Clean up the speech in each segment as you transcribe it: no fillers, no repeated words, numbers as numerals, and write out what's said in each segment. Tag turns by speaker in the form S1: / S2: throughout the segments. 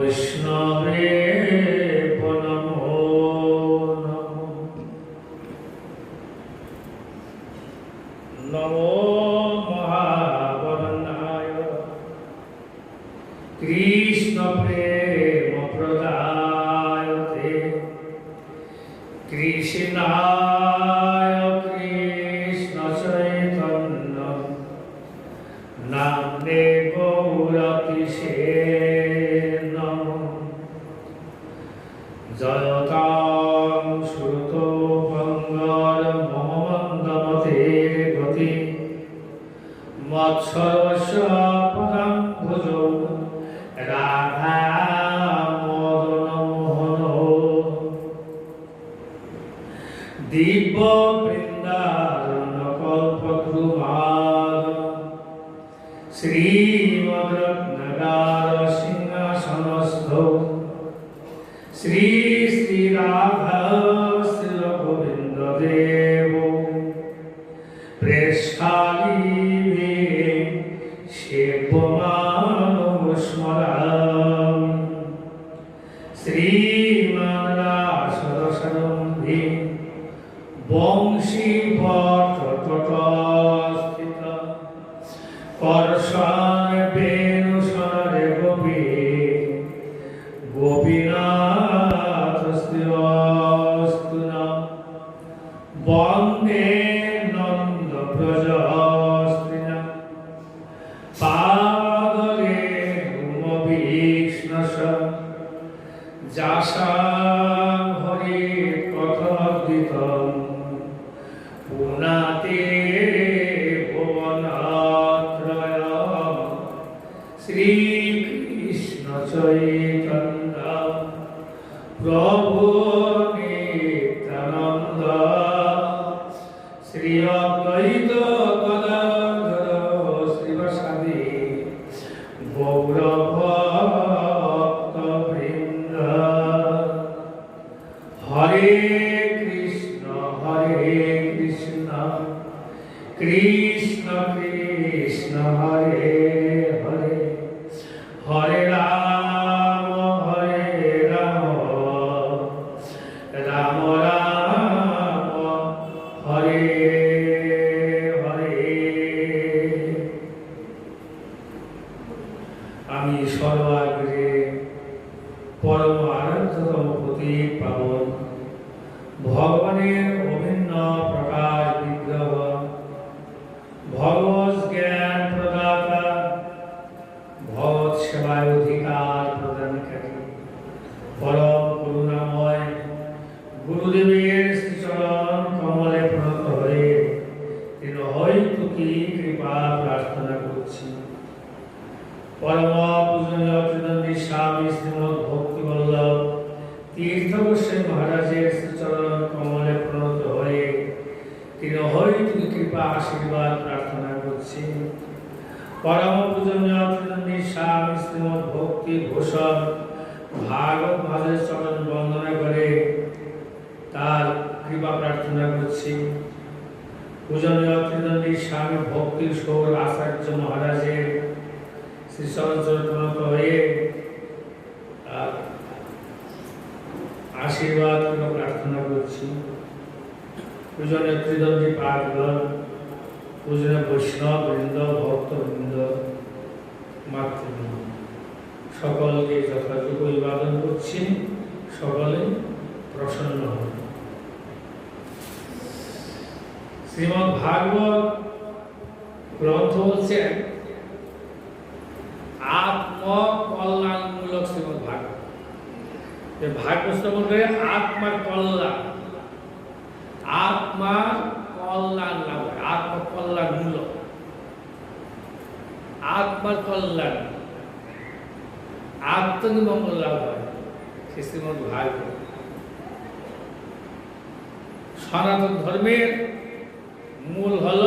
S1: বৈষ্ণবে নমো নমো। নমো মহাবরণায় কৃষ্ণ প্রেম প্রদায়তে কৃষ্ণায় কৃষ্ণ চৈতন্য নামে গৌরকিশে জয়তাং শ্রুতো ভঙ্গর মোহমন্দমতে গতি মৎসর্বস্য পদং ভুজো রাধা মদন মোহন দিব্য বৃন্দারণ্য কল্পদ্রুমাদ শ্রীমদ্রত্নগার সিংহাসনস্থ শ্রী শ্রী রাধা শ্রী গোবিন্দ দেব প্রেষ্ঠালিবে সেবমানম স্মরামি শ্রীমানরাসরসরম্ভি বংশী ভট্টস্থিত করশন বেণুসরে গোপী গোপীনাথ শ্রীঅস্তুনা বন্দে নন্দ ব্রজস্ত্রীনা পাদলে ভূমভীষ্ণস যাসাং হরি কথোদ্দিতং পুনাতে ভুবনত্রয় শ্রীকৃষ্ণ চৈতন্য প্রভু নিত্যানন্দ শ্রী অদ্বৈত গদাধর শ্রীবাসাদি গৌর ভক্ত বৃন্দ হরে কৃষ্ণ কৃষ্ণ কৃষ্ণ হরে হরে হরে রাম রাম রাম হরে হরে। আমি সর্বাগ্রে পরম আরাধ্যতম প্রতীক পাবন ভগবানের অভিন্ন প্রকাশ বিগ্রহ ভগবৎ জ্ঞান প্রদাতা ভগবৎ সেবায় অধিকার প্রদানকারী পরম করুণাময় গুরুদেবের শ্রীচরণ কমলে প্রণত হয়ে তিনি হয়তুকি কৃপা প্রার্থনা করছি। পরম পূজনীয় ত্রিদণ্ডী স্বামী শ্রীমৎ ভক্তিবল্লভ তীর্থ গোস্বামী মহারাজের শ্রীচরণ কমলে প্রণত হয়ে তিনি হয়তুকি কৃপা আশীর্বাদ প্রার্থনা করছি। পরম পূজনীয় ত্রিদণ্ডী স্বামী শ্রীমৎ ভক্তি ভূষণ ভাগবত মহারাজের চরণ বন্দনা করে তার কৃপা প্রার্থনা করছি। পূজনীয় ত্রিদণ্ডী স্বামী ভক্তি সৌর আচার্য মহারাজের শ্রীচরণ প্রণত হয়ে আশীর্বাদ প্রার্থনা করছি। পূজনীয় ত্রিদণ্ডী পাঠগণ পূজনীয় বৈষ্ণব বৃন্দ ভক্তবৃন্দ মাতৃবৃন্দ সকলকে যথাযোগ্য অভিবাদন করছি। সকলে প্রসন্ন হন। শ্রীমদ্ ভাগবত গ্রন্থ হচ্ছে আত্মকল্যাণমূলক শ্রীমদ্ ভাগবত। ভাগবত শ্রবণ করে আত্মার কল্যাণ, আত্মার কল্যাণ লাভ হয়। আত্মকল্যাণমূলক, আত্মার কল্যাণ, আত্মনিমঙ্গল লাভ হয় সে শ্রীমদ্ ভাগবত। সনাতন ধর্মের মূল হল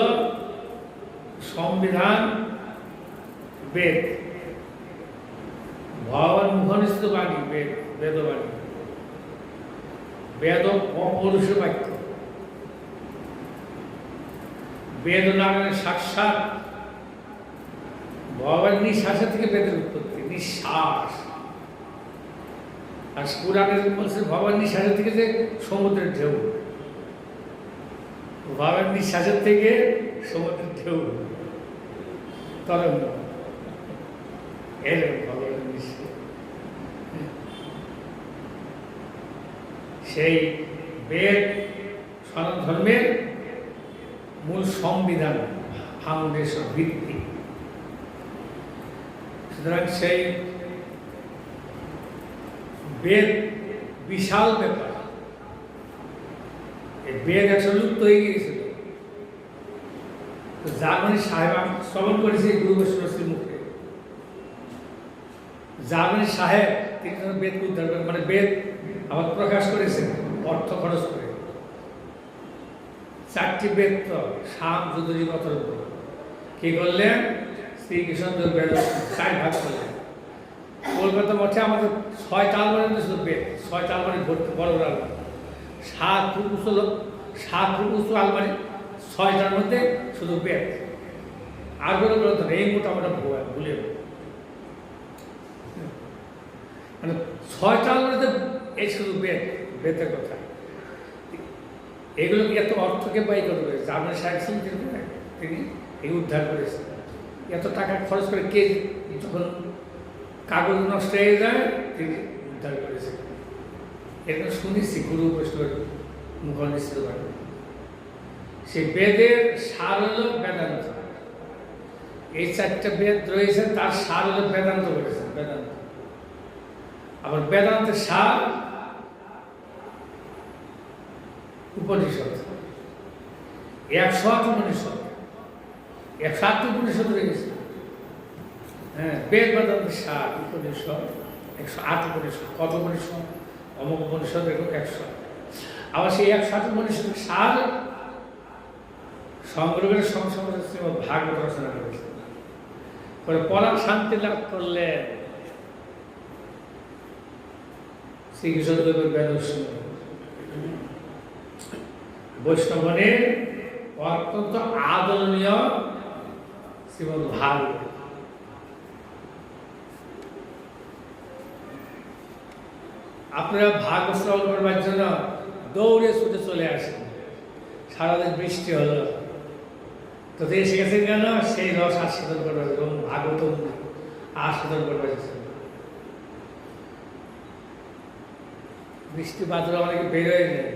S1: সংবিধান, বেদ, ভগবান মুখনিষ্ঠ বাণী, বেদবাণী, বেদ অপৌরুষ বাক্য। বেদ নামে সাক্ষাৎ ভগবান নিঃশ্বাসের থেকে বেদের উৎপত্তি। নিঃশ্বাস আর পুরাণের বলছে ভগবান নিঃশ্বাসের থেকে যে সমুদ্রের ঢেউ, ভগবান নিঃশ্বাসের থেকে সমুদ্রের ঢেউ তরঙ্গ, এরকম ভগবানের নিঃশ্বাস। সেই বেদ সনাতন ধর্মের মূল সংবিধান, ফাউন্ডেশন, ভিত্তি। সুতরাং সেই বেদ বিশাল ব্যাপার। এই বেদ একসময় লুপ্ত হয়ে গিয়েছিল। জার্মানি সাহেব, আমি শ্রবণ করেছি গুরু বৈষ্ণবের মুখে, জার্মানি সাহেব তিনি বেদ উদ্ধার করেন, মানে বেদ আবার প্রকাশ করেছেন অর্থ খরচ করে। 4টি বেদ তো সাম যুদ্ধী অথর্ব কি করলেন, শ্রীকৃষ্ণ বেদ 4 ভাগ করলেন। কলকাতা মঠে আমাদের 6টা আলমারি শুধু বেদ, 6টা আলমারি ভর্তি, বড় বড় আলমারি, 7 ফুট উঁচু আলমারি, 6টার মধ্যে শুধু বেদ, আর কোনো গ্রন্থ নেই। এই মোটামোটা ভুলে, মানে 6টা আলমারিতে এই শুধু বেদ, বেদের কথা। এগুলো এত অর্থকে ব্যয় করবে, জার্মানি সাহেব তিনি এই উদ্ধার করেছেন। এত টাকা খরচ করে কে, যখন কাগজ নষ্ট হয়ে যায় তিনি উদ্ধার করেছেন। এরকম শুনেছি গুরু বৈষ্ণবের মুখ নিশ্চিত করে। সেই বেদের সার হল বেদান্ত। এই 4টা বেদ রয়েছে, তার সার হল বেদান্ত করেছেন, বেদান্ত। আবার বেদান্তের সার উপনিষদ, 108 উপনিষদ, 108 উপনিষদ রয়েছে। হ্যাঁ, বেদ বেদান্তের সার উপনিষদ 108 উপনিষদ। কত উপনিষদ? অমুক উপনিষদ এরকম 100। আবার সেই 108 উপনিষদের সার সংগ্রহের সংসদ ভাগবত রচনা করেছে। পরাণ শান্তি লাভ করলেন শ্রীকৃষ্ণদেবের বেদ শুনে। বৈষ্ণবনের অত্যন্ত আদরণীয় শ্রীমদ্ ভাগবত। আপনারা ভাগবত শ্রবণ করবার জন্য দৌড়ে ছুটে চলে আসেন। সারাদিন বৃষ্টি হলো, তো এসে গেছেন কেন? সেই রস আস্বাদন করবার, এবং ভাগবত আস্বাদন করবার। বৃষ্টি বাদল অনেকে বেরোয় নেই,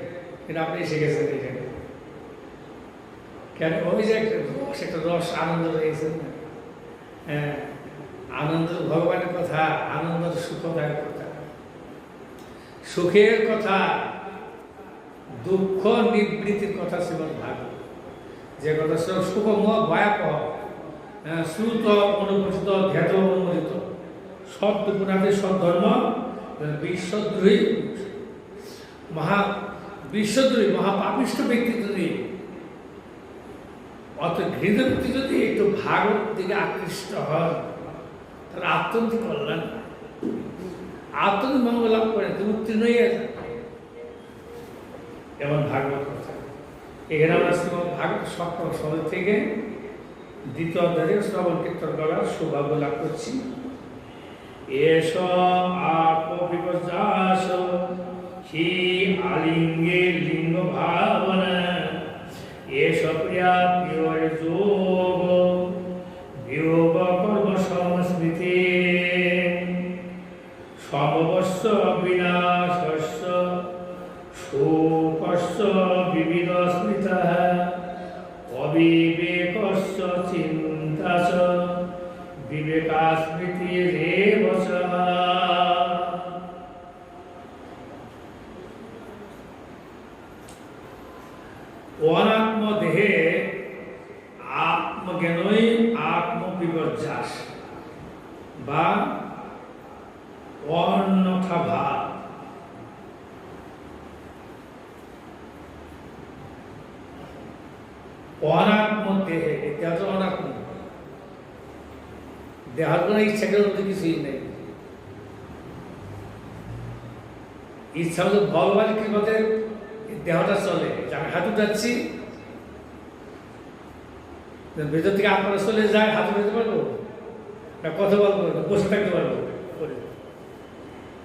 S1: কিন্তু আপনি এসে গেছেন এখানে কেন? ওই যে একটা রস, আনন্দ রয়েছে না? হ্যাঁ, আনন্দ ভগবানের কথা, আনন্দ সুখদায়ক কথা, সুখের কথা, দুঃখ নিবৃত্তির কথা শ্রীমদ্ ভাগবত। যে কথা সুখময় ভয়াবহ, শ্রুত অনুপস্থিত ধ্যাত অনুমোদিত, সদ্গুণাদের সদ্ধর্ম, বিশ্বদ্রোহী বিশ্বদ্রোহী মহাপাপিষ্ঠ ব্যক্তি যদি, অত ঘৃত ব্যক্তি যদি একটু ভাগবত দিকে আকৃষ্ট হন, তার আত্যন্তিক কল্যাণ, আত্মনিক মঙ্গল লাভ করে উত্তীর্ণ হয়ে যায়। এমন ভাগবত কথা। এখানে আমরা শ্রীমদ্ ভাগবত সপ্তম সদর থেকে 2য় অধ্যায়ে শ্রবণ কীর্তন করার সৌভাগ্য লাভ করছি। এস আত্মবিপর্যাস হি আলিঙ্গে লিঙ্গ ভাবনা, এস প্রিয়া প্রিয় যোগ বিয়োগ কর্ম সংস্মৃতি, সমবস্য বিনাশস্য শোকস্য বিবিধ স্মৃতা, অবিবেকস্য চিন্তাচ বিবেকাস্মৃতিরেব চ। অনাত্মদেহে আত্মজ্ঞানই আত্মবিপর্যাস বা অন্যথা ভাব। অনাত্ম দেহে, দেহ তো অনাত্ম, দেহার কোনো ইচ্ছাকের মধ্যে কিছুই নেই। ইচ্ছা হলো ভগবান কি মতে দেহটা চলে। আমি হাঁটু যাচ্ছি, ভেতর থেকে আপনারা চলে যায়, হাঁটু যেতে পারবো না, কথা বলবো না, বসে থাকতে পারবো,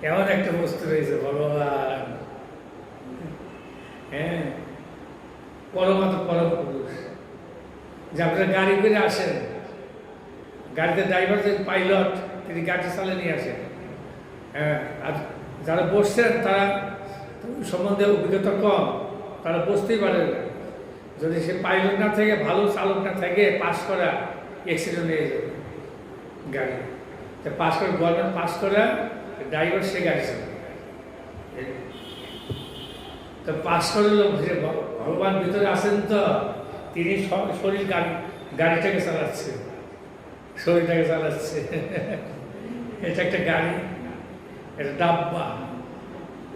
S1: এমন একটা বস্তু রয়েছে ভগবান। হ্যাঁ, পরমাত্ম পরম পুরুষ। যে আপনারা গাড়ি করে আসেন, গাড়িতে ড্রাইভার যে পাইলট, তিনি গাড়ি চালিয়ে নিয়ে আসেন। হ্যাঁ, আর যারা বসছেন তারা সম্বন্ধে অভিজ্ঞতা কম, তারা বসতেই পারে না। যদি সে পাইলট না থেকে, ভালো চালক না থেকে, পাস করা, অ্যাক্সিডেন্ট হয়ে যাবে গাড়ি। পাস করে, গভর্নমেন্ট পাস করা ড্রাইভার, সে গাড়ি চালাবে। তো পাস করে ভগবান ভিতরে আসেন, তো তিনি শরীর গাড়িটাকে চালাচ্ছে, শরীরটাকে চালাচ্ছে। এটা একটা গাড়ি, এটা ডাব্বা।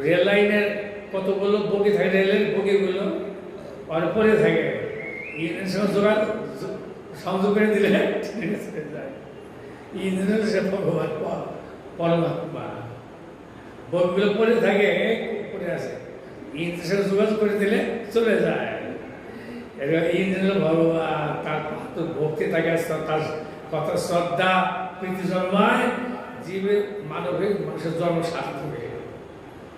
S1: রেল লাইনের কতগুলো বগি থাকে, রেলের বগিগুলো ওর পরে থাকে, ইঞ্জিনের সঙ্গে সংযোগ করে দিলে যায়। ইঞ্জিনের সে ভগবান পরমাত্মা, বগিগুলো পরে থাকে, পরে আসে, ইঞ্জিনের সঙ্গে যোগাযোগ করে দিলে চলে যায়। ইঞ্জিন হল ভগবান, তার ভক্তি থাকে, তার কথা শ্রদ্ধা প্রীতি জন্মায়, জীবের মানবিক মানুষের জন্ম সার্থক হয়ে,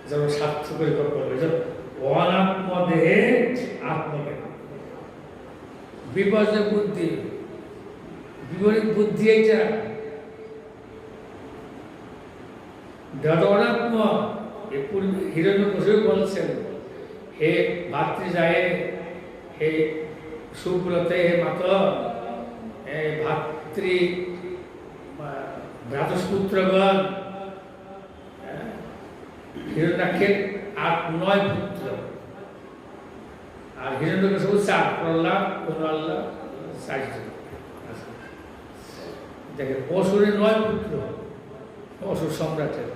S1: জন্ম সার্থক করে করবে। অনাত্ম দেহে আত্মজ্ঞান, বিপর্যয় বুদ্ধি, বিপরীত বুদ্ধি। এইটা অনাত্ম। এ পূর্বে হিরণ্যকশিপু বলছেন, হে ভাতৃ যায়, হে সুব্রতে, হে মাত, হে ভাতৃ ভ্রাতৃপুত্রগণ, হিরণ্যাক্ষের 8-9 পুত্র, আর হিরণ্যকশিপু 4, প্রহ্লাদ, আল্লাহ 4 জন। দেখেন, অসুরের 9 পুত্র, অসুর সম্রাটের।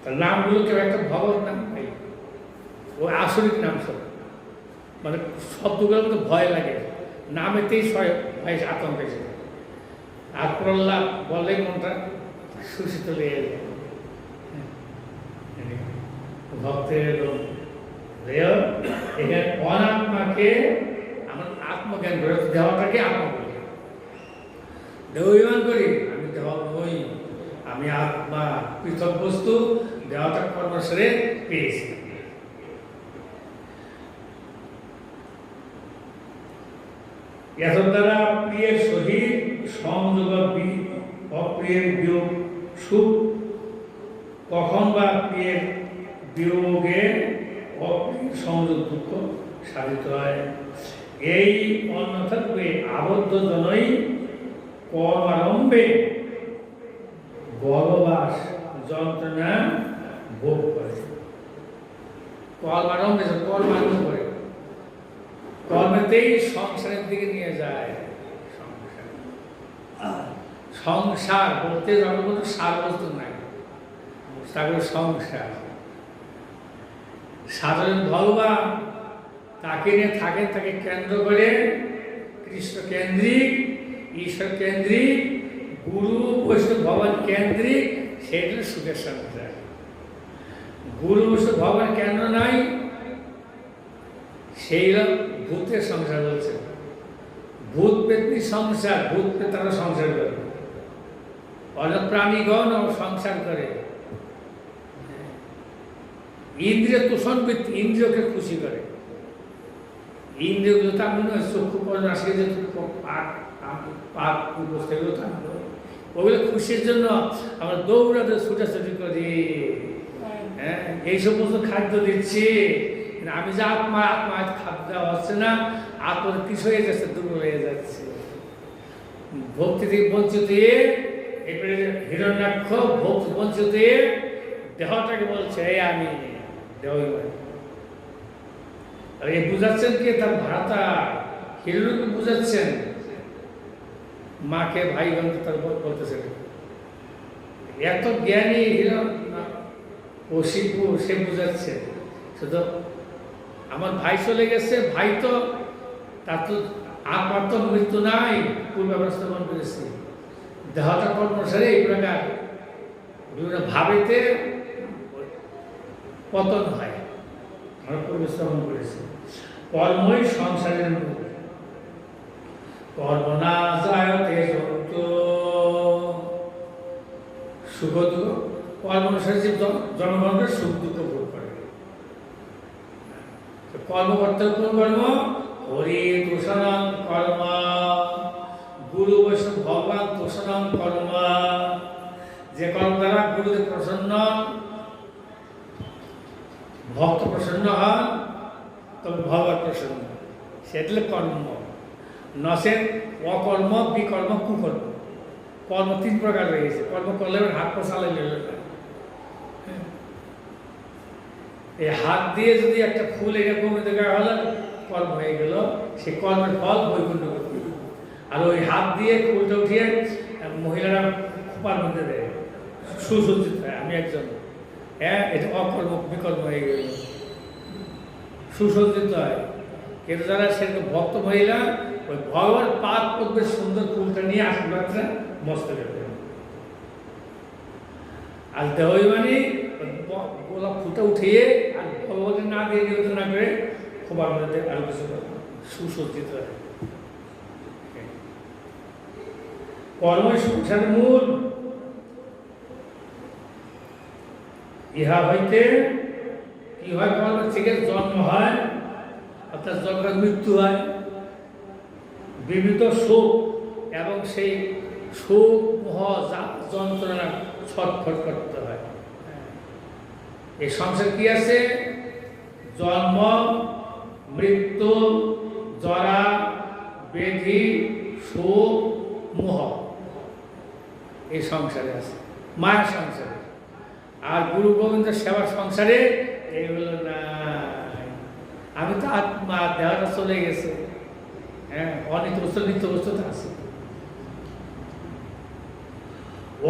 S1: তার নামগুলো কেউ একটা ভগবত নাম নাই, ও আসরিক নাম সব, মানে শব্দগুলোর মধ্যে ভয় লাগে, নামেতেই ভয় আতঙ্ক এসে। আর প্রহ্লাদ বললে মনটা সুশীত লেগে যায়। ভক্তের এখানে অনাত্মাকে আমার আত্মজ্ঞান করে, দেওয়াটাকে আত্মা বলি, দেহ করি, আমি দেহ নই, আমি আত্মা, পৃথক বস্তু, দেহটা কর্মসরে পেয়েছি। এত দ্বারা প্রিয়ের সহিত সংযোগ, অপ্রিয়ের বিয়োগ সুখ, কখন বা প্রিয়ের বিয়োগে অপ্রিয় সংযোগ দুঃখ সাধিত হয়। এই অন্যথারূপে আবদ্ধ জনই কর্মারম্ভে গর্ভবাস যন্ত্রণা ভোগ করে। কর্মারম্ভে, কর্মারম্ভ করে, কর্মেতেই সংসারের দিকে নিয়ে যায়। সংসার বলতে যখন কোনো সার বস্তু নাই, তারপরে সংসার। সাধারণ ভগবান তাকে নিয়ে থাকেন, তাকে কেন্দ্র করে কৃষ্ণ কেন্দ্রিক, ঈশ্বর কেন্দ্রিক, গুরু বৈষ্ণব ভগবান কেন্দ্রিক, সেটা সুখের সংসার। গুরু বৈষ্ণব ভগবান কেন্দ্র নাই, সেই ভূতের সংসার বলছে। ভূত পেতনি সংসার, ভূত পেতারা সংসার করে, অনেক প্রাণীগণ সংসার করে। ইন্দ্রিয় তোষণ বৃত্তি, ইন্দ্রিয়কে খুশি করে। ইন্দ্রিয়গুলো তার মনে হয় চক্ষু করে আসে, যে পাক সেগুলো ওগুলো খুশির জন্য আমরা দৌড়াতে ছুটাছুটি করি। হ্যাঁ, এই সমস্ত খাদ্য দিচ্ছি, আমি যে আত্মা, আত্মা খাদ্য দেওয়া হচ্ছে না, আত্মার কিছু হয়ে যাচ্ছে, দুর্বল হয়ে যাচ্ছে। ভক্তি থেকে বঞ্চিত হয়ে, এরপরে হিরণ্যাক্ষ ভক্তি বঞ্চিত হয়ে দেহটাকে বলছে এই আমি দেহ। আর এই বুঝাচ্ছেন কে? তার ভ্রাতা হিরণ্যকে বুঝাচ্ছেন, মাকে ভাই বোন তার বলতেছেন। এত জ্ঞানী কশিপু, সে বুঝাচ্ছে শুধু আমার ভাই চলে গেছে, ভাই তো তার তো আমার তো মৃত্যু নাই, পূর্ব ব্যবস্থাপন করেছি, দেহটা কর্মসারে এই প্রকার বিভিন্ন ভাবেতে পতন হয়, আমরা পরিশ্রম করেছি। কর্মই সংসারের মূল, কর্ম না যায়তে সত্য, সুখ দুঃখ কর্ম অনুসারে যে জনগণকে সুখ দুঃখ ভোগ করে। কর্ম করতে কোন কর্ম? হরি তোষণম কর্ম, গুরু বৈষ্ণব ভগবান তোষণম কর্ম। যে কর্ম দ্বারা গুরুদেব প্রসন্ন, ভক্ত প্রসন্ন হন, তবে ভগবান প্রসন্ন, সেটা কর্ম। নসের অকর্ম, বিকর্ম, কুকর্ম। কর্ম 3 প্রকার রয়েছে। কর্ম করলে হাত পা চালাইলে এই হাত দিয়ে যদি একটা ফুল এরকম দেখা হলো, কর্ম হয়ে গেল, সেই কর্মের ফল বৈকুণ্ঠ করবে। আর ওই হাত দিয়ে ফুলটা উঠিয়ে মহিলারা খোপার মধ্যে দেয়, সুসজ্জিত হয়। আমি একজন, হ্যাঁ, এটা অকর্ম বিকর্ম হয়ে গেল, সুসজ্জিত হয়। কিন্তু যারা সেরকম ভক্ত মহিলা ওই ভগবান পাদ পদ্মের সুন্দর ফুলটা নিয়ে আশীর্বাদটা মস্তকে দেয়। আর দেওয়াই মানে গোলাপ ফুলটা উঠিয়ে আর ভগবানের না দিয়ে নিবেদন না করে খোবার মধ্যে আরো কিছু সুসজ্জিত হয়। কর্মই সংসারের মূল। ইহা হইতে কি হয়? কর্ম থেকে জন্ম হয়, অর্থাৎ জন্মের মৃত্যু হয়, বিবিধ সুখ, এবং সেই সুখ মোহ যন্ত্রণা ছটফট করতে হয়। এই সংসার কি আছে? জন্ম, মৃত্যু, জরা, ব্যাধি, শোক, মোহ, এই সংসারে আছে, মায়ের সংসারে। আর গুরু গোবিন্দ সেবার সংসারে এইগুলো না। আমি তো আত্মা, দেহটা চলে গেছে, হ্যাঁ, অনেক বস্তু নিত্য বস্তু আছে।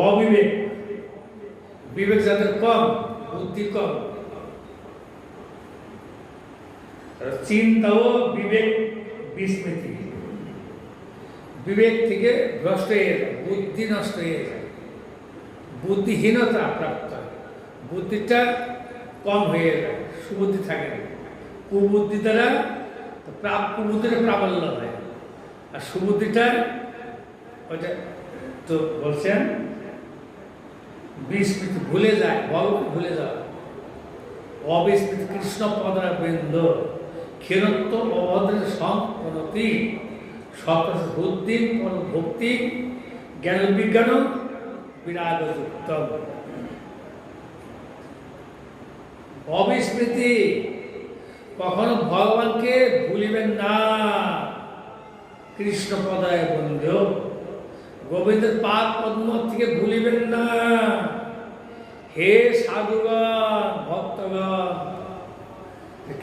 S1: অবিবেক, বিবেক যাদের কম, বুদ্ধি কম, চিন্তাও বিবেক বিস্মৃতি, বিবেক থেকে ভ্রষ্ট হয়ে যায়, বুদ্ধি নষ্ট হয়ে যায়, বুদ্ধিহীনতা প্রাপ্ত হয়, বুদ্ধিটা কম হয়ে যায়, সুবুদ্ধি থাকে না। কুবুদ্ধি দ্বারা কুবুদ্ধিটা প্রাবল্য হয়, আর সুবুদ্ধিটা ওইটা তো বলছেন বিস্মৃতি, ভুলে যায়, ভগবান ভুলে যাওয়া। অবিস্মৃতি কৃষ্ণ পদরা বৃন্দ, ক্ষীরত্ব অভদ্রের সম্পনতি, সপ্রস বুদ্ধি ভক্তি, জ্ঞান বিজ্ঞান বিরাগ যুক্তম। অবিস্মৃতি, কখনো ভগবানকে ভুলিবেন না। কৃষ্ণ পদায় বন্ধু, গোবিন্দের পাদ পদ্ম থেকে ভুলিবেন না। হে সাধুগণ, ভক্তগণ,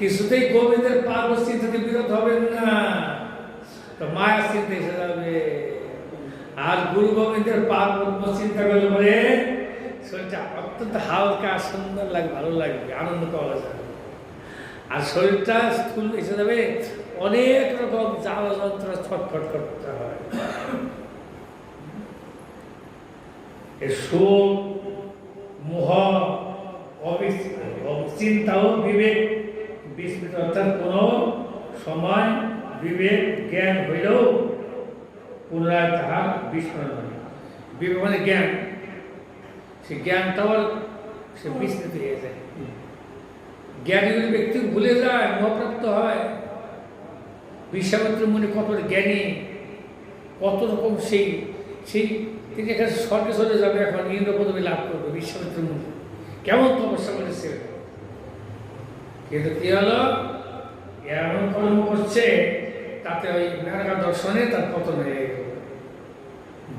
S1: কিছুতেই গোবিন্দের পাদ চিন্তা থেকে বিরত হবেন না, তো মায়ের চিন্তা এসে যাবে। আর গুরু গোবিন্দের পাদ পদ্ম চিন্তা করলে পরে শরীরটা অত্যন্ত হালকা, সুন্দর লাগে, ভালো লাগবে, আনন্দ পাওয়া যাবে। আর শরীরটা স্থূল এসে যাবে, অনেক রকম জ্বালা যন্ত্রণা ছটফট করতে হয়। শোক, মোহ, চিন্তা ও বিবেক বিস্মৃত, অর্থাৎ কোন সময় বিবেক জ্ঞান হইলেও পুনরায় তাহার বিস্মরণ হয়। বিবেক মানে জ্ঞান, সে জ্ঞানটাও সে বিস্মৃত হয়ে যায়। জ্ঞানী ব্যক্তি ভুলে যায়, মোহপ্রাপ্ত হয়। বিশ্বামিত্র মুনি কত জ্ঞানী, কত রকম সেই সেই তিনি এখানে স্বর্গে চলে যাবে, এখন ইন্দ্র পদবী লাভ করবে। বিশ্বামিত্র মুনি কেমন তপস্যা করেছে, কিন্তু কি হলো, এমন কর্ম করছে তাতে ওই নারায়ণ দর্শনে তার পতন হয়ে গেল,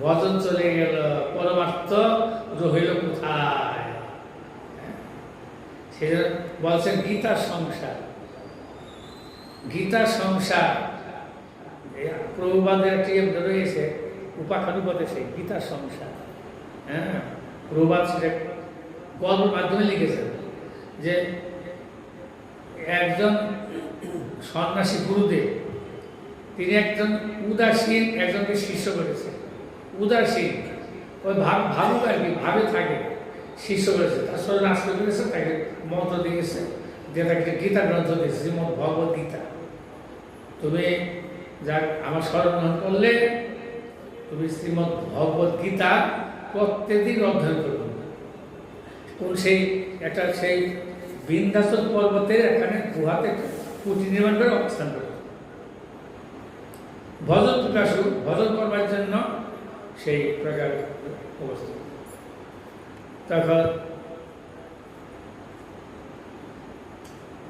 S1: ভজন চলে গেল, পরমার্থ রহিল কোথায়? সে বলছেন গীতার সংসার, গীতার সংসার। প্রভুবাদের একটি রয়েছে উপাখ্যান উপদেশে গীতার সংসার। হ্যাঁ, প্রভুবাদ সেটা গল্পের মাধ্যমে লিখেছেন যে একজন সন্ন্যাসী গুরুদেব, তিনি একজন উদাসীন একজনকে শিষ্য করেছে। উদাসীন, ওই ভাবুক আর কি, ভাবে থাকে, শিষ্য করেছে, তার শরীর আশ্রয় করেছে, তাকে মন্ত্র দিয়েছে, যে তাকে গীতা গ্রন্থ দিয়েছে, শ্রীমদ ভগবত গীতা। তুমি যা আমার স্মরণ গ্রহণ করলে তুমি শ্রীমদ ভগবত গীতা প্রত্যেকদিন অধ্যয়ন করবে। কোন সেই একটা সেই বিন্ধ্যাচল পর্বতের এখানে গুহাতে কুটি নির্মাণ করে অবস্থান করে ভজন প্রকাশু ভজন করবার জন্য সেই প্রকার অবস্থা। তখন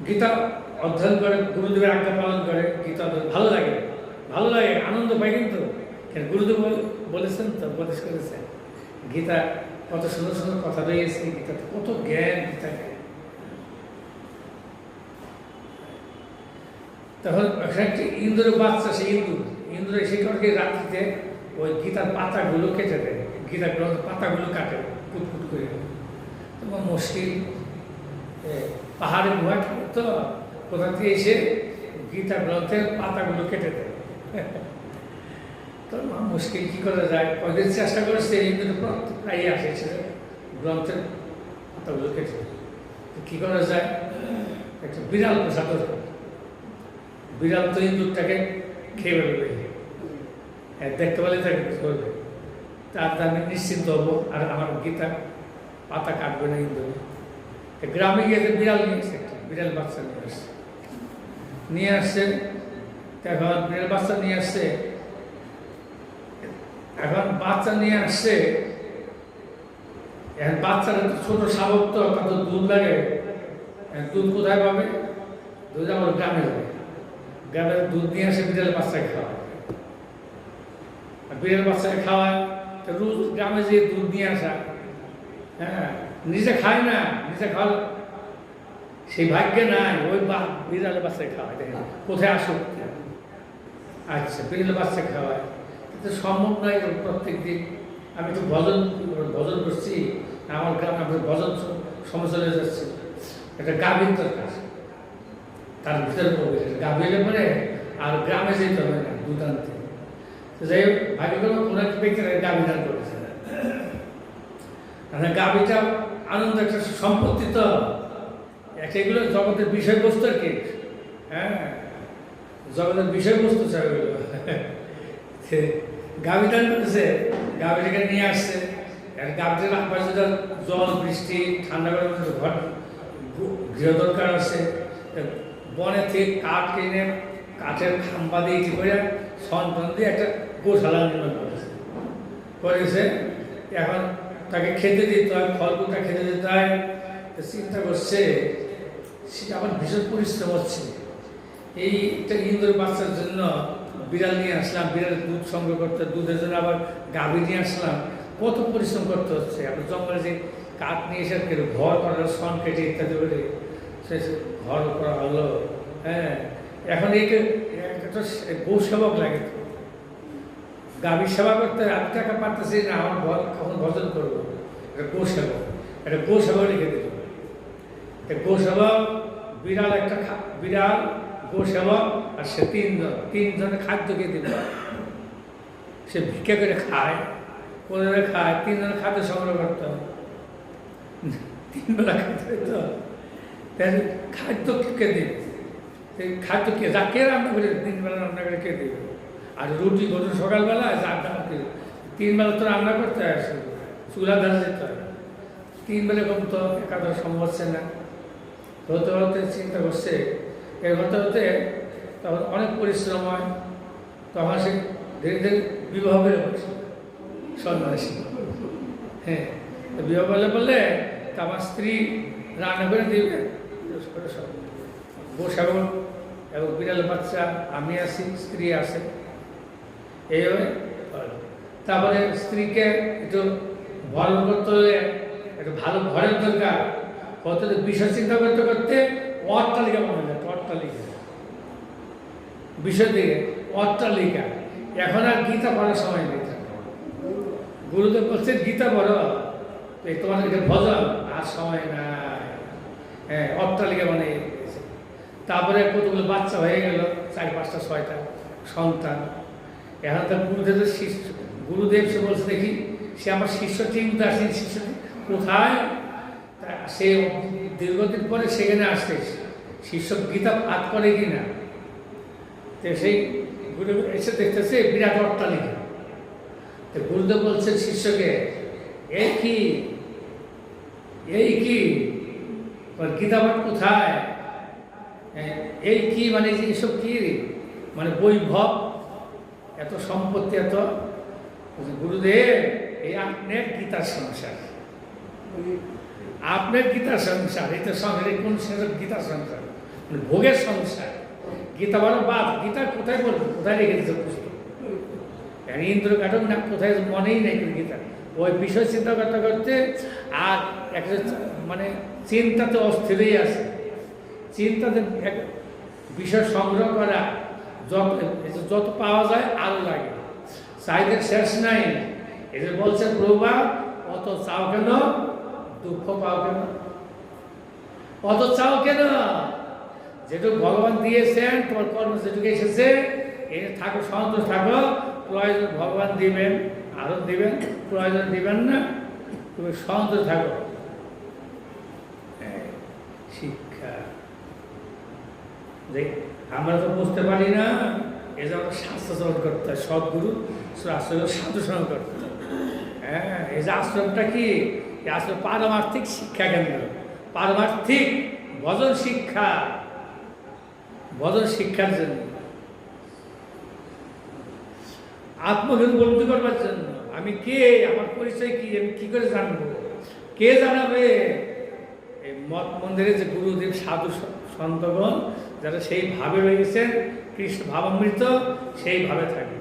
S1: গীতা অধ্যয়ন করে, গুরুদেবের আজ্ঞা পালন করে, গীতা ভালো লাগে, আনন্দ পায়। কিন্তু গুরুদেব বলেছেন তো, উপদেশ করেছেন, গীতা কত সুন্দর সুন্দর কথা রয়েছে, গীতাতে কত জ্ঞান গীতাকে। তখন একটি ইন্দ্রের বাচ্চা, সেই ইন্দ্র সেই কারণে রাত্রিতে ওই গীতার পাতাগুলো কেটে দেয়, গীতা গ্রন্থ পাতাগুলো কাটে কুটকুট করে। তোমার মুশকিল, পাহাড়ে গুহা তো কোথা থেকে এসে গীতা গ্রন্থের পাতাগুলো কেটে দেয়। তো মুশকিল কী করা যায়, কয়েকদিন চেষ্টা করেছে, ইন্দ্র প্রায় আসেছিল গ্রন্থের পাতাগুলো কেটে দেয়। কী করা যায়, একটা বিড়াল পোষা দরকার। বিড়াল তো ইন্দুরটাকে খেয়ে ফেলবে, দেখতে পেলে তাকে করবে, তার আমি নিশ্চিন্ত হবো, আর আমার গীতা পাতা কাটবে না ইন্দুর। গ্রামে গিয়ে বিড়াল নিয়ে আসছে, একটা বিড়াল বাচ্চা নিয়ে আসছে। এখন বিড়াল বাচ্চা নিয়ে আসছে, এখন বাচ্চারা তো ছোট শাবক, তো কত দুধ লাগে, দুধ কোথায় পাবে? দুধ আমার গ্রামে যাবে, গ্রামে দুধ নিয়ে আসে, বিড়াল বাচ্চাকে খাওয়ায়। আর বিড়াল বাচ্চাকে খাওয়ায়, তো রোজ গ্রামে যেয়ে দুধ নিয়ে আসা, হ্যাঁ, নিজে খায় না, নিজে খাওয়া সেই ভাগ্যে নাই, ওই বিড়ালের বাচ্চাকে খাওয়ায়। দেখেন কোথায় আসুক, আচ্ছা বিড়ালের বাচ্চা খাওয়ায়, কিন্তু সম্ভব নয় প্রত্যেক দিন। আমি একটু ভজন করছি, আমার গ্রামে আমি ভজন সময় চলে যাচ্ছে, একটা গাভীর দরকার, তার ভিতরে গাভী এলে পরে আর গ্রামে যেতে হবে না দুধ আনতে। যাই হোক, ভাগ্যক্রমে কোনো একটা ব্যক্তিরা গাভী দান করেছে। গাভীটা আনন্দ, একটা সম্পত্তি, তো একটা এগুলো জগতের বিষয়বস্তু আর কি, হ্যাঁ, জগতের বিষয়বস্তু চাই ওইগুলো। গাভী দান করেছে, গাভীটাকে নিয়ে আসছে, গাভীটার আশপাশে জল বৃষ্টি ঠান্ডা করে ঘর গৃহ দরকার আছে, বনে থেকে কাঠ কিনে কাঠের খাম্বা দিয়ে কি করে সন্তান দিয়ে একটা গোশালা নির্মাণ করেছে। এখন তাকে খেতে দিতে হয়, ফলগুলো খেতে দিতে হয়। চিন্তা করছে, সেটা আমার ভীষণ পরিশ্রম হচ্ছে। এইটা ইন্দুর বাচ্চার জন্য বিড়াল নিয়ে আসলাম, বিড়ালের দুধ সংগ্রহ করতে, দুধের জন্য আবার গাভী নিয়ে আসলাম, কত পরিশ্রম করতে হচ্ছে। আবার জঙ্গলে যে কাঠ নিয়ে এসে ঘর করার সন কেটে ইত্যাদি করে সে ঘর করা হলো। হ্যাঁ, এখন এইটা একটা গৌ সেবক লাগে, তো গাভীর সেবা করতে আমি টাকা পারতেছি না, আমার কখন ভজন করবো, এটা গৌ সেবক, একটা গৌ সেবক লিখে দিল। গৌ সেবক বিড়াল, একটা বিড়াল, গৌ সেবক, আর সে তিনজনের খাদ্য কে দিল। সে ভিক্ষা করে খায়, কোথায় খায়, তিনজনের খাদ্য সংগ্রহ করতে হয়, 3 বেলা খাদ্য দিত। খাদ্য কে দিবে, খাদ্য কে যা কে রান্না করে 3 বেলা রান্না করে কে দিবে? আর রুটি করুন সকালবেলা, 3 বেলা তো রান্না করতে হয়, চুলা ধরে যেতে হয়, 3 বেলা কম তো একাদশ সম্ভব হচ্ছে না। হতে হতে চিন্তা করছে, এর হতে হতে তখন অনেক পরিশ্রম হয়। তখন সে ধীরে ধীরে বিবাহ করে বলছে সন্ন্যাসী। হ্যাঁ, বিবাহ বললে তা আমার স্ত্রী রান্না করে দিবে, গোসাগর এবং বিড়াল বাচ্চা, আমি আছি, স্ত্রী আছে, এইভাবে। তারপরে স্ত্রীকে একটু ভরণ করতে হলে একটু ভালো ঘরের দরকার, কত বিষয় চিন্তা করতে করতে অট্টালিকা মনে যায়, অট্টালিকা বিষয় দিকে অট্টালিকা। এখন আর গীতা পড়ার সময় নেই, গুরুদেব বলছে গীতা পড়ো, তোমার ভজন আর সময় নাই। হ্যাঁ, অট্টালিকা মানে। তারপরে কতগুলো বাচ্চা হয়ে গেল, 4, 5টা 6টা সন্তান। এখন তার গুরুদেবের শিষ্য, গুরুদেব সে বলছে দেখি, সে আমার শিষ্য ঠিক আসেন, শিষ্য কোথায়? সে দীর্ঘদিন পরে সেখানে আসছে, শিষ্য গীতা পাঠ করে কিনা। তো সেই গুরুদেব এসে দেখতেছে বিরাট অট্টালিকা। তো গুরুদেব বলছে শিষ্যকে, এ কি এই কি গীতা পাঠ কোথায়? এই কি মানে এসব কি মানে বৈভব, এত সম্পত্তি, এত গুরুদেব, এই আপনার গীতার সংসার, আপনার গীতার সংসার, এই তো সংসার, কোন গীতার সংসার মানে ভোগের সংসার। গীতা বলো বাদ, গীতা কোথায় বলবো, কোথায় রেখে দিতে পুস্তক? ইন্দ্র কাটক না, কোথায় মনেই নেই গীতা। ওই বিষয় চিন্তা করতে করতে আর একটা মানে চিন্তাতে অস্থিরই আছে, চিন্তাতে বিষয় সংগ্রহ করা, যত পাওয়া যায় আরো লাগে, চাহিদার শেষ নাই। এটা বলছে প্রভা, অত চাও কেন, দুঃখ পাও কেন, অত চাও কেন? যেটুকু ভগবান দিয়েছেন, তোমার কর্ম যেটুকু এসেছে, এটা থাকো, সন্তোষ থাকো। প্রয়োজন ভগবান দিবেন, আরো দিবেন, প্রয়োজন দিবেন না, তুমি সন্তোষ থাকো। শিক্ষা দেখ, আমরা তো বুঝতে পারি না, এই জন্য শাস্ত্রচরণ করতে হয়, সদ্গুরু আশ্রম সাধুসরণ করতে হয়। হ্যাঁ, এই যে আশ্রমটা কি, এই আশ্রম পারমার্থিক শিক্ষা কেন্দ্র, পারমার্থিক ভজন শিক্ষা, ভজন শিক্ষার জন্য, আত্মজ্ঞান উপলব্ধি করবার জন্য। আমি কে, আমার পরিচয় কি, আমি কি করে জানবো, কে জানাবে? এই মঠ মন্দিরে যে গুরুদেব সাধু সন্তগণ যারা সেই ভাবে রয়েছেন, কৃষ্ণ ভাবামৃত, সেই ভাবে থাকে।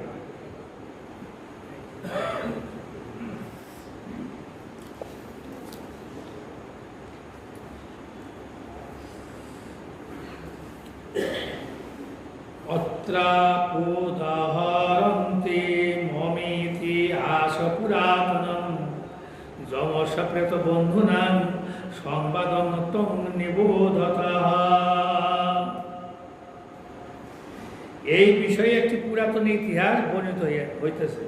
S1: অত্রাপোদাহরন্তি মমিতি আশ পুরাতনম যমসপ্রেত বন্ধুনাং সংবাদং তং নিবোধতঃ। এই বিষয়ে একটি পুরাতন ইতিহাস বর্ণিত হইতেছে।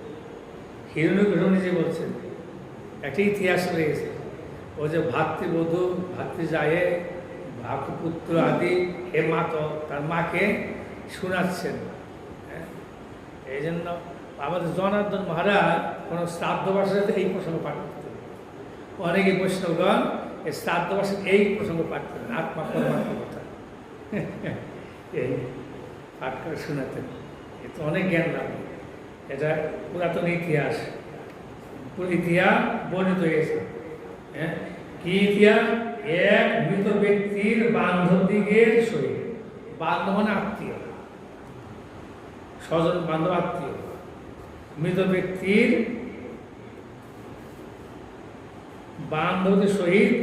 S1: হিরণ্যকশিপু নিজে বলছেন, একটি ইতিহাস রয়েছে। ও যে ভাতৃবধূ, ভাতৃজায়ে, ভাতৃপুত্র আদি হে মাত তার মাকে শোনাচ্ছেন। এই জন্য আমাদের জনার্দন মহারাজ কোনো শ্রাদ্ধ বাসাতে এই প্রসঙ্গ পাঠ করতেন। অনেকে বৈষ্ণবগণ এই শ্রাদ্ধ বাসাতে এই প্রসঙ্গ পাঠ করেন, আত্মা পরমাত্মা কথা এই পাঠ করে শোনাতেন। এ তো অনেক জ্ঞান লাভ, এটা পুরাতন ইতিহাস, ইতিহাস বর্ণিত হয়েছে। হ্যাঁ, কি ইতিহাস? এক মৃত ব্যক্তির বান্ধবদিগের সহিত, বান্ধব মানে আত্মীয় স্বজন, বান্ধব আত্মীয়, মৃত ব্যক্তির বান্ধবদের সহিত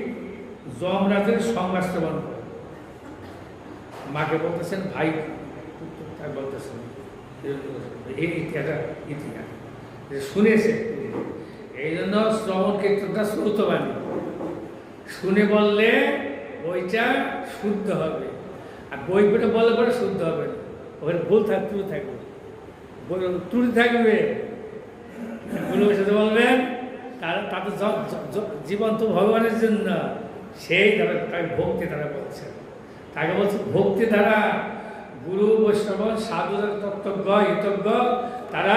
S1: যমরাজের সংবাদ শ্রবণ করে। মাকে বলতেছেন, ভাই বলতেছেন, এই ইতিহাস শুনেছে। এই জন্য শ্রবণ কীর্তনটা শ্রুতবাণী, শুনে বললে বইটা শুদ্ধ হবে, আর বই পড়ে বললে পরে শুদ্ধ হবে না, ওখানে ভুল ত্রুটি থাকবে, ত্রুটি থাকবে। গুরুর সাথে বলবেন, তাদের জীবন তো ভগবানের জন্য, সেই তাকে ভক্তি দ্বারা বলছেন, তাকে বলছে ভক্তি দ্বারা। গুরু বৈষ্ণব সাধু তত্ত্বজ্ঞ হিতজ্ঞ তারা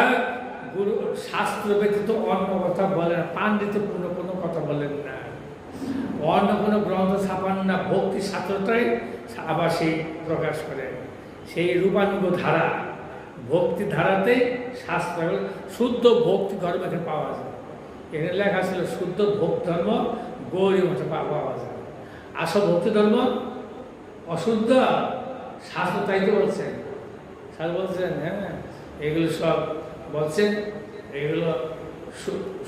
S1: গুরু শাস্ত্র ব্যতীত অন্য কথা বলেন না, পাণ্ডিত্যপূর্ণ কোনো কথা বলেন না, অন্য কোনো গ্রন্থ ছাপান না, ভক্তি শাস্ত্রটাই আবার সেই প্রকাশ করেন। সেই রূপানুগ ধারা, ভক্তি ধারাতে শাস্ত্র, শুদ্ধ ভক্তি ধর্ম এখানে পাওয়া যায়। এখানে লেখা ছিল শুদ্ধ ভক্তি ধর্ম গৌরী মঠে পাওয়া যায়। আসল ভক্তি ধর্ম অশুদ্ধ, শাস্ত্র তাই তো বলছেন, শাস্ত্র বলছেন। হ্যাঁ, এগুলো সব বলছেন, এগুলো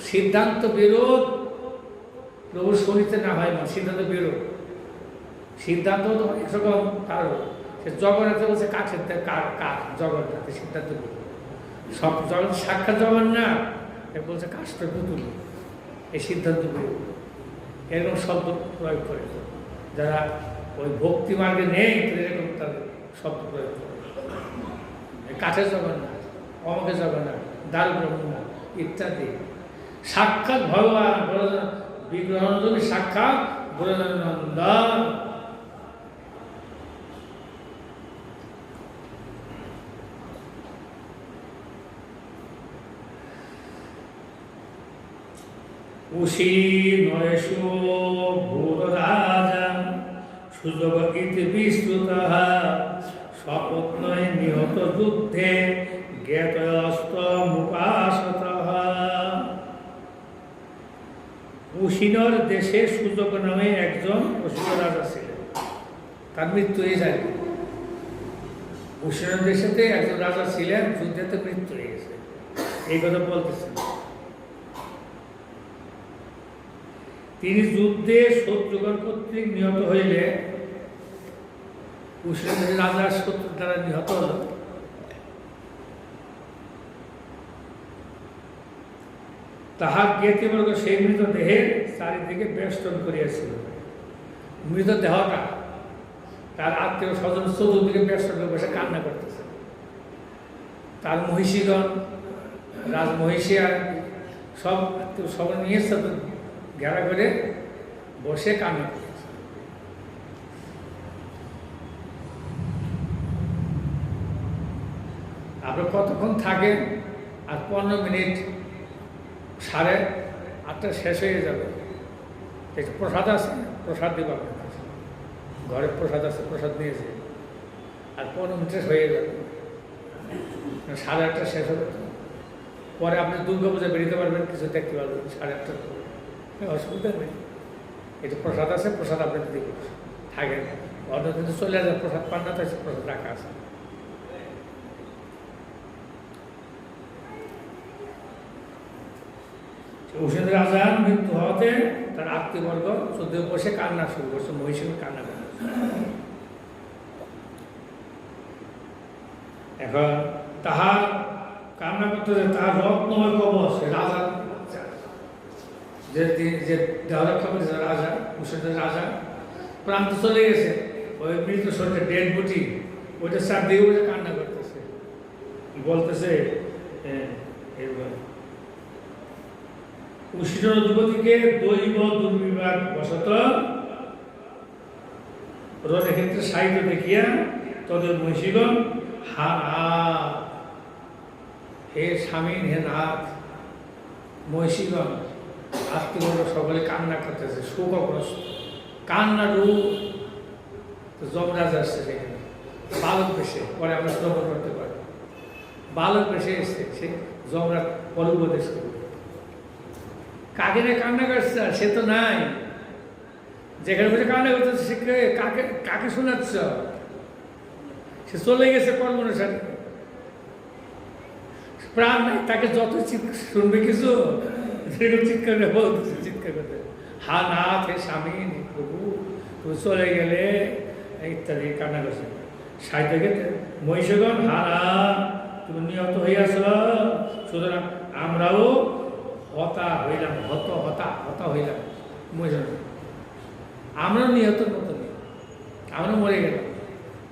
S1: সিদ্ধান্ত বিরোধ, প্রভু শরীরতে না হয় না, সিদ্ধান্ত বিরোধ। সিদ্ধান্ত তো একরকম কারো, সে জগন্নাথে বলছে কাঠের কাঠ, জগন্নাথের সিদ্ধান্ত বিরোধ। সব জগৎ সাক্ষাৎ জগন্নাথ, বলছে কাষ্ঠ পুতুল, এই সিদ্ধান্ত বিরোধ। এরকম শব্দ প্রয়োগ করে যারা ওই ভক্তি মার্গে নেই, এরকম তাদের শব্দ প্রয়োগ করে। কাঠের জগন্নাথ, অমকে জগন্নাথ, দারু ব্রহ্মনাথ ইত্যাদি। সাক্ষাৎ ভগবান বিগ্রহানন্দ, সাক্ষাৎ গুরুনন্দন। উষি নরেশু ভূত রাজা সুযোগ ইতি বিস্তৃত স্বপ্নয় নিহত যুদ্ধে জ্ঞাত অস্ত মুপাসত। উশিনর দেশে সুযোগ নামে একজন প্রসিদ্ধ রাজা ছিলেন, তার মৃত্যু হয়ে যায়। উশিনর দেশেতে একজন রাজা ছিলেন, যুদ্ধেতে মৃত্যু হয়ে গেছে, এই কথা বলতেছেন। তিনি যুদ্ধে শত্রুগণ কর্তৃক নিহত হইলে, উশিনর রাজার শত্রুর দ্বারা নিহত হল, তাহার জ্ঞাতিবর্গ সেই মৃতদেহের চারিদিকে বেষ্টন করিয়াছিল। মৃতদেহটা তার আত্মীয় স্বজন চতুর্দিকে বেষ্টন করে বসে কান্না করতেছে। তার মহিষীগণ, রাজমহিষী আর সব আত্মীয় স্বজন নিয়ে ঘেরা করে বসে কান্না করতেছে। আপনি কতক্ষণ থাকেন? আর 15 মিনিট, 8:30 শেষ হয়ে যাবে। একটু প্রসাদ আছে, প্রসাদ দিব আপনার কাছে, ঘরে প্রসাদ আছে, প্রসাদ নিয়েছে। আর 15 মিনিট হয়ে যাবে, 8:30 শেষ হবে। পরে আপনি দুর্গা পূজা বেরোতে পারবেন, কিছু দেখতে পারবেন 8:30 অসুবিধা নেই। একটু প্রসাদ আছে, প্রসাদ আপনি দিব, থাকেন। অন্য কিন্তু চলে আসবে, প্রসাদ পান না, তো প্রসাদ রাখা আছে। উশিনর রাজার মৃত্যু হওয়াতে তার আত্মীয়বর্গ যুদ্ধে বসে কান্না শুরু করছে, মহিষীর কান্না করছে। এখন তাহার কান্না করতে তাহার রত্নময় কবচ, রাজা যে দেহ রক্ষা করেছে রাজা, উশিনর রাজা প্রান্ত চলে গেছে, ওই মৃত শরীরে ডেড বডি, ওইটা চারদিকে বসে কান্না করতেছে, বলতেছে উশিনর যুবতীকে দৈব দুর্বিভাগ বশত রথে ক্ষেত্রে সাহিত্য দেখিয়া তদের মহিষীগণ হা হে স্বামী, হে নাথ। মহিষীগণ আত্মীয় সকলে কান্না করতেছে, শোকগ্রস্ত, কান্না রূপ। যমরাজ আসছে সেখানে বালক বেশে, পরে আমরা শ্রবণ করতে পারি। বালক বেশে এসছে, সে যমরাজ পরে উপদেশ করবে। কাকে নিয়ে কান্না করছে? সে তো নাই, যেখানে বসে কান্না করতেছে সে কাকে কাকে শোনাচ্ছ? সে চলে গেছে কর্মনুসারে, প্রাণ নাই, তাকে যত শুনবে কিছু চিৎকার বলতেছে, চিৎকার করতে, হা নাথ, হে স্বামী, প্রভু তুমি চলে গেলে, ইত্যাদি কান্না করছে। সাহিত্যকে মহিষগণ, হা না তুমি নিহত হইয়াছ, সুতরাং আমরাও হতা হইলাম, হতা হইলাম। আমরা নিহত মতো নেই, আমরা মরে গেলাম,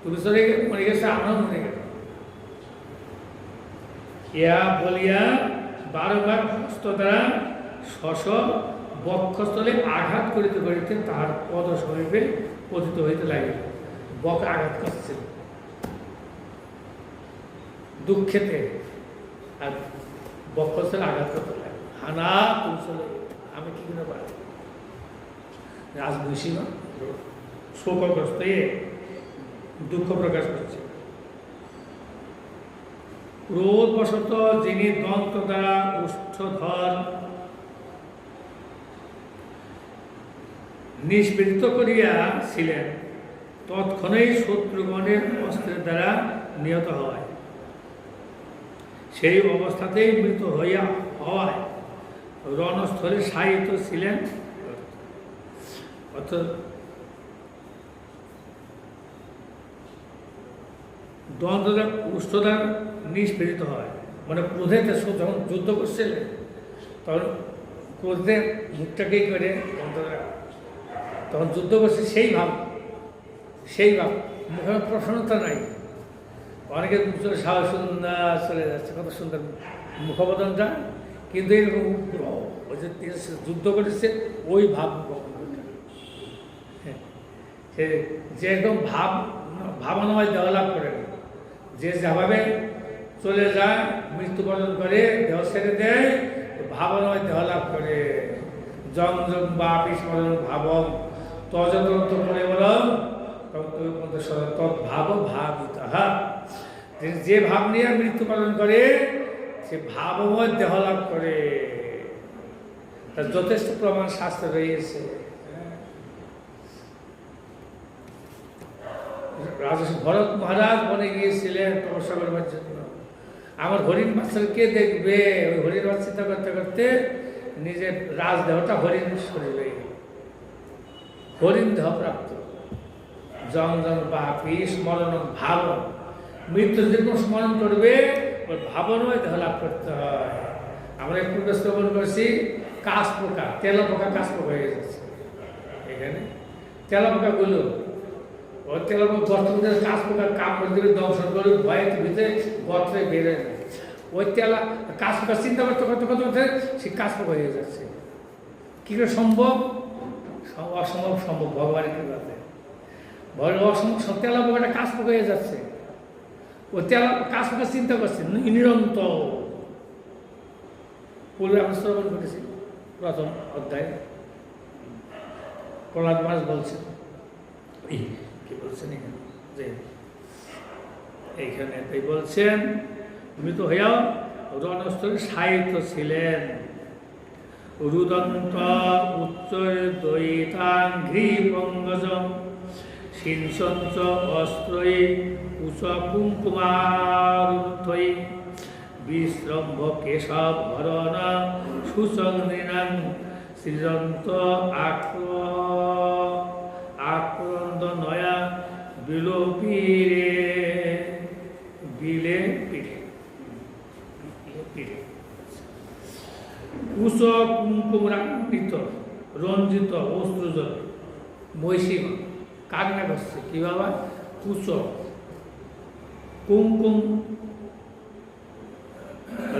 S1: তুমি চলে মরে গেছে, আমরাও মরে গেলাম। ইয়া বলিয়া বারবার হস্ত দ্বারা শশ বক্ষস্থলে আঘাত করিতে করিতে তাহার পদ সমীপে পতিত হইতে লাগিল। বক আঘাত করছে দুঃখেতে, আর বক্ষস্থলে আঘাত করতে লাগে। হানা তুমি চলে, আমি কি করে পারি? রাজমহিষী শোকগ্রস্ত হয়ে দুঃখ প্রকাশ করছে। ক্রোধবশত যিনি দন্ত দ্বারা ওষ্ঠধর নিষ্পীড়িত করিয়াছিলেন, তৎক্ষণেই শত্রুগণের অস্ত্রের দ্বারা নিহত হয়। সেই অবস্থাতেই মৃত হওয়ায় রণস্থলে শায়িত ছিলেন। অর্থাৎ দ্বন্দ্বটা উষ্ঠতা নিষ্পীড়িত হয়, মানে ক্রোধেতে যখন যুদ্ধ করছিলেন তখন ক্রোধে মুখটাকেই করে তখন যুদ্ধ করছে, সেই ভাব মুখে প্রসন্নতা নাই। অনেকে সাহস সুন্দর চলে যাচ্ছে, কত সুন্দর মুখবদনটা, কিন্তু এরকম ওই যে যুদ্ধ করেছে ওই ভাব সে যেরকম ভাবনাময় দেহ লাভ করে, যে যেভাবে চলে যায় মৃত্যুবরণ করে, দেহ ছেড়ে দেয়, ভাবনাময় দেহ লাভ করে। জম জম বাপি স্মরণ ভাবম তজতন্ত্র করে বলম তদ্ভাব ভাবিত। যে ভাব নিয়ে মৃত্যু পালন করে সে ভাবময় দেহ লাভ করে। তার যথেষ্ট প্রমাণ শাস্ত্রে রয়েছে। ভরত মহারাজ বনে গিয়েছিলেন তপস্যা করবার জন্য। আমার হরিণ বাচ্চার কে দেখবে? ওই হরিণ বাচ্চা চিন্তা করতে করতে নিজের রাজদেহটা হরিণ শরীরে, হরিণ দেহ প্রাপ্ত। জম জম বাপি স্মরণ ভাবন, মৃত্যু যেরকম স্মরণ করবে ওই ভাবনময় দেহ লাভ করতে হয়। আমরা পূর্বে শ্রবণ করছি কাশ পোকা, তেলা পোকা কাশ পোকা হয়ে যাচ্ছে। এখানে তেলা পোকাগুলো ওই তেলা পোকা গর্তের ভিতরে কাশ পোকার কামড় দিলে দংশন করে ভয়ের ভিতরে গর্তে বেড়ে যায়। ওই তেলা কাশ পোকা চিন্তা করতে করতে করতে করতে সে কাশ পোকা হয়ে যাচ্ছে। কী করে সম্ভব? অসম্ভব সম্ভব ভগবানের কৃপাতে। অসম্ভব তেলা পোকাটা কাশ পোকা হয়ে যাচ্ছে। ও তেলা কাশ পোকা চিন্তা করছে নিরন্তর। পূর্বে আমরা শ্রবণ করেছি প্রথম অধ্যায় প্রহ্লাদ মহারাজ বলছেন, কি বলছেন এখানে, যে এইখানে তাই বলছেন মৃত হইয়াও রণস্থলে সাহিত্য ছিলেন। রুদন্ত উচ্চ দয়িতাঘ্রি পঙ্গজম সিংসঞ্চ অস্ত্রয়ী উচ কুঙ্কুমারুদ্ধয়ী বিশ্রম্ভ কেশব হরণ সুসংনৃণাং সৃজন্ত আক্রন্দ নয়া বিলোপীরে বিলে পিঠে উচ কুঙ্কুমান্বিত রঞ্জিত অস্ত্রজল মহিষী কান্না করছে। কি বাবা? উচ কুমকুম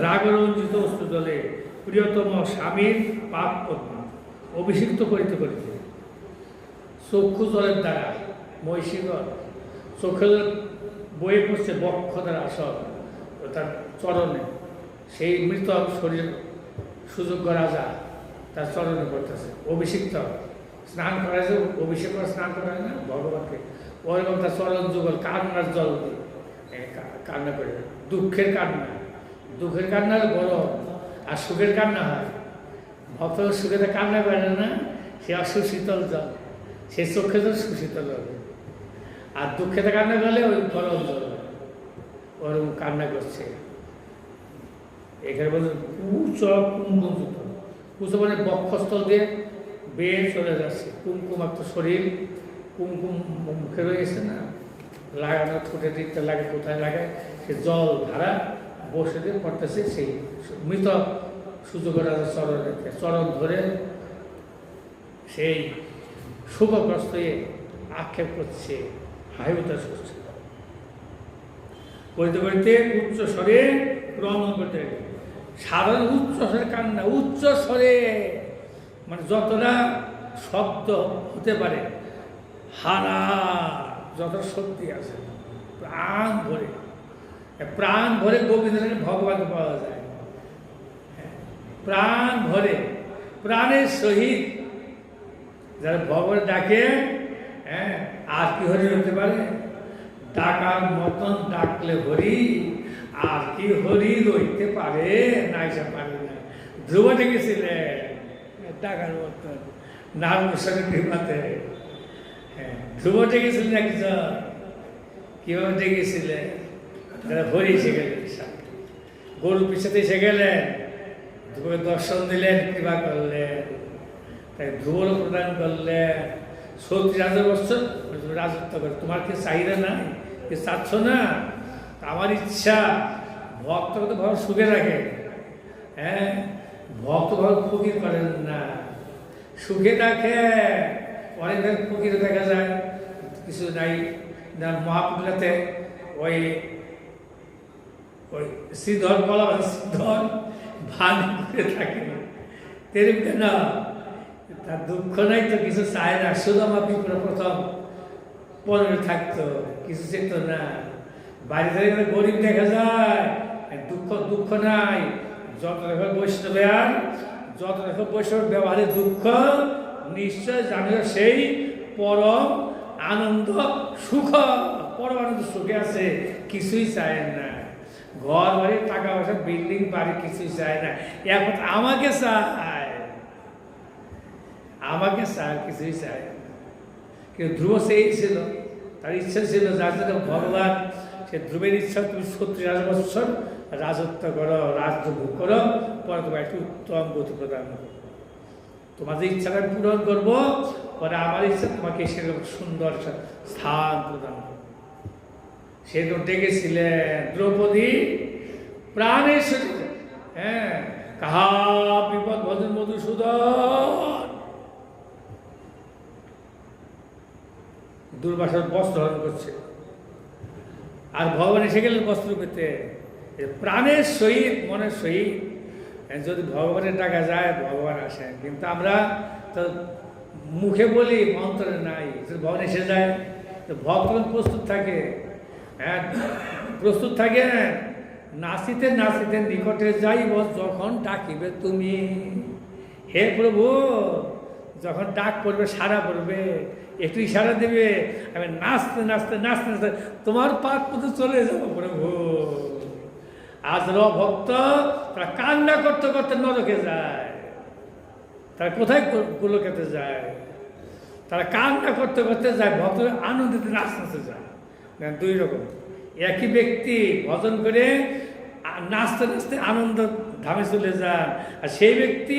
S1: রাগরঞ্জিত অস্ত্রজলে প্রিয়তম স্বামীর পাপ পদ্ম অভিষিক্ত করিতে করিতে চক্ষু জলের দ্বারা মহিষীগণ চোখের বয়ে পড়ছে বক্ষ দ্বারা আসর তার চরণে। সেই মৃত শরীর সুযোগ্য রাজা তার চরণে পড়তেছে অভিষিক্ত। স্নান করা যে অভিষেক করা স্নান করা হয় না ভগবানকে, ওরকম তার চরণ যুগল কান্নার জল দিয়ে কান্না করে। দুঃখের কান্না, দুঃখের কান্না বড়, আর সুখের কান্না হয়। ভক্ত সুখেতে কান্না করে না, সে সুশীতল জল, সে চোখে জল সুশীতল হবে। আর দুঃখেতে কান্না করলে ওই গরম জল, ওরকম কান্না করছে। এখানে বলছে উচ্চ কুমকুমযুক্ত, উচ্চ মানে বক্ষস্থল দিয়ে বেয়ে চলে যাচ্ছে। কুমকুমাক্ত শরীর, কুমকুম মুখে রয়েছে না, লাগানো ঠোঁটে দিকটা লাগে, কোথায় লাগায় সে জল ধারা বসে দিয়ে পড়তেছে। সেই মৃত সুযোগ রাজা চরণ ধরে সেই শোকগ্রস্ত আক্ষেপ করছে, হাই উদাস করছে। করিতে করিতে উচ্চ স্বরে ক্রমণ করতে, সাধারণ উচ্চ স্বরে কান্না, উচ্চ স্বরে মানে যতটা শব্দ হতে পারে, হারা যত শক্তি আছে, প্রাণ ভরে গোবিন্দের ভগবান পাওয়া যায়। প্রাণ ভরে, প্রাণের সহিত যারা ভগবান ডাকে, আর কি হরি হতে পারে? ডাকার মতন ডাকলে হরি, আর কি হরি রইতে পারে? না, এসে পারে না। ধ্রুব ডেকেছিলেন ডাকার মতন নারদ কৃপাতে। ধ্রুব ডেকেছিলেন একজন, কিভাবে ডেকেছিলেন? তারা হরি এসে গেলেন, গরু পিছাতে এসে গেলেন, ধ্রুবকে দর্শন দিলেন, কৃপা করলেন, তাই ধ্রুবরও প্রদান করলেন। 36 বছর রাজত্ব করে, তোমার কি চাহিদা নাই? কি চাচ্ছ না? আমার ইচ্ছা ভক্তকে তো ভাবে সুখে রাখে, ভক্ত ভাবে ফকির করেন না, সুখে রাখে। অনেক ফকির দেখা যায় কিছু নাই, মহাপুরাতে ওই শ্রীধর বলা হয়, শ্রীধর ভান করে থাকে, তেরম কেন? তার দুঃখ নাই তো, কিছু চায় না। সুদামা পিঁপড়া প্রথম 15 থাকতো, কিছু চেত না। বাড়িতে গরিব দেখা যায়, দুঃখ নাই। যত বৈষ্ণব আর যত রকম বৈষ্ণব ব্যবহারে দুঃখ নিশ্চয় জানিও সেই পরম আনন্দ সুখ, পরম আনন্দ সুখে আছে, কিছুই চায় না। ঘর বাড়ি টাকা পয়সা বিল্ডিং বাড়ি কিছুই চায় না, এখন আমাকে চায়, আমাকে চায়, কিছুই চায় না। কিন্তু ধ্রুব সেই ছিল, তার ইচ্ছা ছিল যার জন্য ভগবান, সে ধ্রুবের ইচ্ছা তুমি 36 বছর রাজত্ব করো, রাজ্য ভোগ করো, পরে তোমার একটু উত্তম গতি প্রদান করো, তোমাদের ইচ্ছাটা পূরণ করবো, পরে আমার ইচ্ছা তোমাকে সেরকম সুন্দর স্থান প্রদান করবো। সেরকম ডেকেছিলেন দ্রৌপদী প্রাণের সহিত, হ্যাঁ, কাহা বিপদ ভজন মধুসূদন, দুর্বাসার বস্ত্র হরণ করছে, আর ভগবান এসে গেলেন বস্ত্র পেতে। প্রাণের সহিত মনের সহিত যদি ভগবানের ডাকা যায় ভগবান আসেন, কিন্তু আমরা তো মুখে বলি অন্তরে নাই। ভগবান এসে যায়, ভক্ত প্রস্তুত থাকে, হ্যাঁ প্রস্তুত থাকে, নাচিতে নাচিতে নিকটে যাইব যখন ডাকিবে তুমি। হে প্রভু, যখন ডাক পড়বে সারা পড়বে, একটু ইশারা দেবে, আমি নাচতে নাচতে নাচতে নাচতে তোমার পাক পথে চলে যাবো প্রভু। আজ ভক্ত তারা কান্না করতে করতে নরকে যায়, তারা কোথায় গোলকেতে যায়, তারা কান্না করতে করতে যায়, ভক্ত আনন্দিতে নাচতে যায়। দুই রকম, একই ব্যক্তি ভজন করে নাচতে নাচতে আনন্দ ধামে চলে যান, আর সেই ব্যক্তি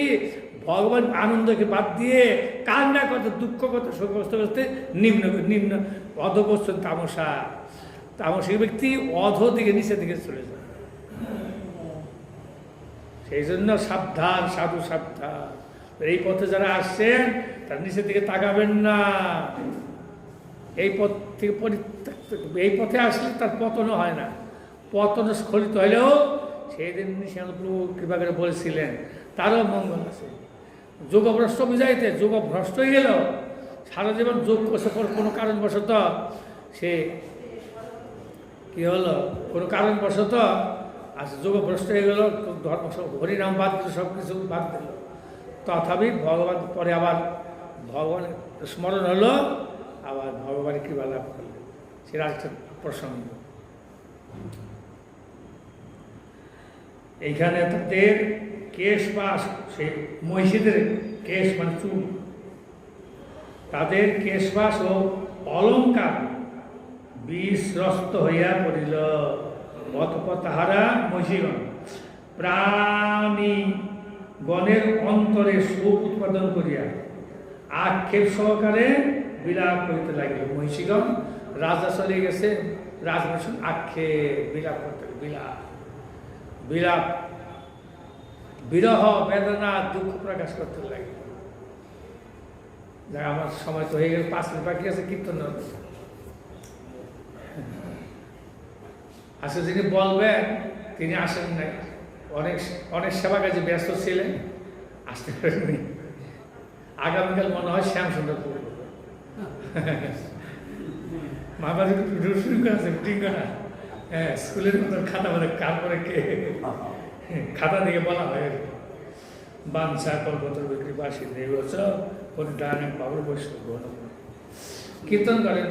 S1: ভগবান আনন্দকে বাদ দিয়ে কান্না করতে, দুঃখ করতে, শোক করতে নিম্ন নিম্ন অধবস্তু তামসা, তামসিক ব্যক্তি অধ দিকে নিচের দিকে চলে যায়। সেই জন্য সাবধান, সাধু সাবধান। এই পথে যারা আসছেন তার নিচের দিকে তাকাবেন না। এই পথ থেকে এই পথে আসলে তার পতনও হয় না, পতন স্খলিত হইলেও সেই দিন প্রভু কৃপা করে বলেছিলেন তারও মঙ্গল আছে। যোগভ্রষ্ট বুঝাইতে, যোগভ্রষ্ট হয়ে গেল, সারা জীবন যোগ করছে, কোনো কারণবশত সে কি হলো, কোনো কারণবশত আজ যোগভ্রষ্ট হয়ে গেল, ধর্ম সব হরিনাম বাদ দিল, সব কিছু বাদ দিল, তথাপি ভগবান পরে আবার ভগবানের স্মরণ হলো, আবার ভগবানের কৃপা লাভ করলেন। সেটা একটা প্রসঙ্গ। এইখানে তাদের কেশ পাশ, সেই মহিষীদের কেশ মানে চুল, তাদের কেশ পাশ ও অলঙ্কার বিষরস্ত হইয়া পড়িল। অতঃপর তাহারা মহিষীগণ প্রাণী গণের অন্তরে শোক উৎপাদন করিয়া আক্ষেপ সহকারে বিলাপ করিতে লাগিল। মহিষীগণ, রাজা চলে গেছে, রাজমহিষী আক্ষেপ বিলাপ করতে, বিলাপ বিলাপ বিরহ বেদনা দুঃখ প্রকাশ করতে লাগে। যাক, আমার সময় তো হয়ে গেল, 5 মিনিট বাকি আছে কীর্তন। আসলে যিনি বলবেন তিনি আসেন নাই, অনেক অনেক সেবা কাজে ব্যস্ত ছিলেন, আসতে পারেননি। আগামীকাল মনে হয় শ্যাম সুন্দর পড়ব। মামার শুরু করেছে মিটিং করা, হ্যাঁ, স্কুলের মতন খাতা মানে কার করে কে খাতা দিকে বলা হয়, বাঞ্ছা কল্পতর বিক্রি বাসী দেব পরিধান বাবুর বৈষ্ণব কীর্তন করেন।